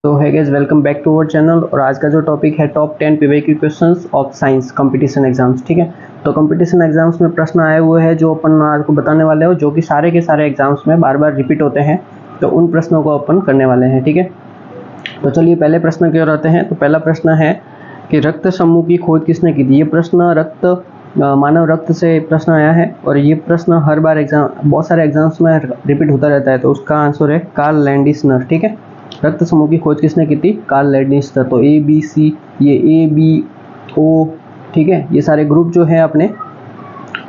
तो है guys, welcome back to our channel. और आज का जो टॉपिक है top 10 PYQ questions of science competition exams. ठीक है, तो कंपटीशन एग्जाम्स में प्रश्न आए हुए हैं जो अपन आज को बताने वाले हो, जो कि सारे के सारे एग्जाम्स में बार बार रिपीट होते हैं। तो उन प्रश्नों को अपन करने वाले हैं। ठीक है, तो चलिए पहले प्रश्न की ओर आते हैं। तो पहला प्रश्न है कि रक्त समूह की खोज किसने की थी। ये प्रश्न मानव रक्त से प्रश्न आया है और ये प्रश्न हर बार बहुत सारे एग्जाम्स में रिपीट होता रहता है। तो उसका आंसर है कार्ल लैंडिस्नर। ठीक है, रक्त समूह की खोज किसने की थी? कार्ल लैंडिस्नर। तो ए बी सी, ये ए बी ओ, ठीक है, ये सारे ग्रुप जो है अपने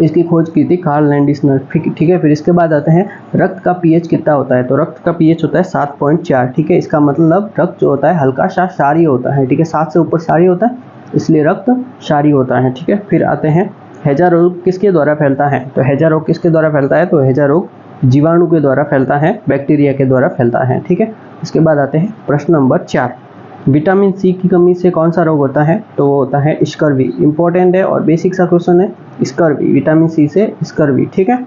इसकी खोज की थी कार्ल लैंडिस्नर। ठीक है, फिर इसके बाद आते हैं रक्त का पीएच कितना होता है। तो रक्त का पीएच होता है 7.4। ठीक है, इसका मतलब रक्त जो होता है हल्का सा क्षारीय होता है। ठीक है, 7 से ऊपर क्षारीय होता है, इसलिए रक्त क्षारीय होता है। ठीक है, फिर आते हैं हैजा रोग किसके द्वारा फैलता है। तो हैजा रोग किसके द्वारा फैलता है? तो हैजा रोग जीवाणु के द्वारा फैलता है, बैक्टीरिया के द्वारा फैलता है। ठीक है, इसके बाद आते हैं प्रश्न नंबर 4, विटामिन सी की कमी से कौन सा रोग होता है? तो वो होता है स्कर्वी। इंपॉर्टेंट है और बेसिक सा क्वेश्चन है, स्कर्वी, विटामिन सी से स्कर्वी। ठीक है,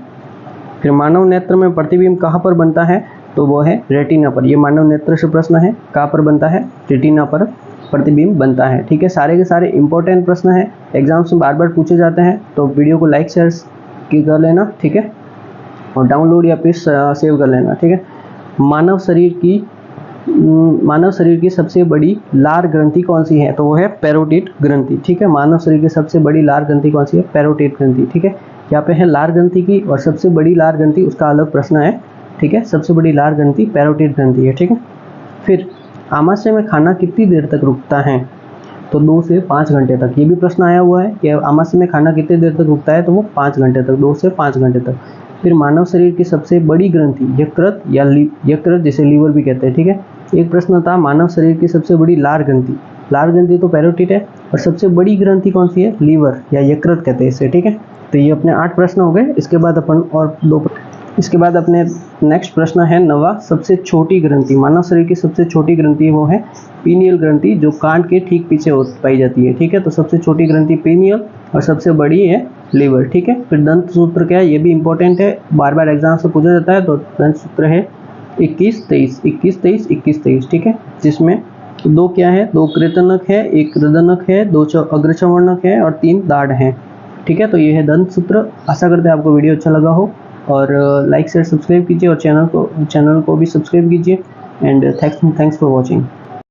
फिर मानव नेत्र में प्रतिबिंब कहाँ पर बनता है? तो वो है रेटिना पर। ये मानव नेत्र से प्रश्न है, कहाँ पर बनता है? रेटिना पर प्रतिबिंब बनता है। ठीक है, सारे के सारे इंपॉर्टेंट प्रश्न है, एग्जाम्स में बार बार पूछे जाते हैं। तो वीडियो को लाइक शेयर कर लेना। ठीक है, और डाउनलोड या फिर सेव कर लेना। ठीक है, मानव शरीर की सबसे बड़ी लार ग्रंथि कौन सी है? तो वो है पैरोटिड ग्रंथि। ठीक है, मानव शरीर की सबसे बड़ी लार ग्रंथि कौन सी है? पैरोटिड ग्रंथि। ठीक है, यहाँ पे है लार ग्रंथि की और सबसे बड़ी लार ग्रंथि, उसका अलग प्रश्न है। ठीक है, सबसे बड़ी लार ग्रंथि पैरोटिड ग्रंथि है। ठीक है, फिर आमाशय में खाना कितनी देर तक रुकता है? तो 2 से 5 घंटे तक। ये भी प्रश्न आया हुआ है कि आमाशय में खाना कितनी देर तक रुकता है? तो वो 5 घंटे तक, 2 से 5 घंटे तक। फिर मानव शरीर की सबसे बड़ी ग्रंथि यकृत या यकृत, जिसे लीवर भी कहते हैं। ठीक है, एक प्रश्न था मानव शरीर की सबसे बड़ी लार ग्रंथि। लार ग्रंथि तो पैरोटिड है और सबसे बड़ी ग्रंथि कौन सी है? लीवर या यकृत कहते हैं इसे। ठीक है, तो ये अपने 8 प्रश्न हो गए। इसके बाद अपने नेक्स्ट प्रश्न है 9वां, सबसे छोटी ग्रंथि। मानव शरीर की सबसे छोटी ग्रंथि वो है पीनियल ग्रंथि, जो कान के ठीक पीछे पाई जाती है। ठीक है, तो सबसे छोटी ग्रंथि पीनियल और सबसे बड़ी है लीवर। ठीक है, फिर दंत सूत्र क्या है? ये भी इंपॉर्टेंट है, बार बार एग्जाम से पूछा जाता है। तो दंत सूत्र है 21-23, 21-23, 21-23। ठीक है, जिसमें 2 क्या है? 2 कृतनक है, 1 रदनक है, 2 अग्रचवर्णक है और 3 दाढ़ है। ठीक है, तो ये है दंत सूत्र। आशा करते हैं आपको वीडियो अच्छा लगा हो और लाइक शेयर सब्सक्राइब कीजिए और चैनल को भी सब्सक्राइब कीजिए। And thanks for watching.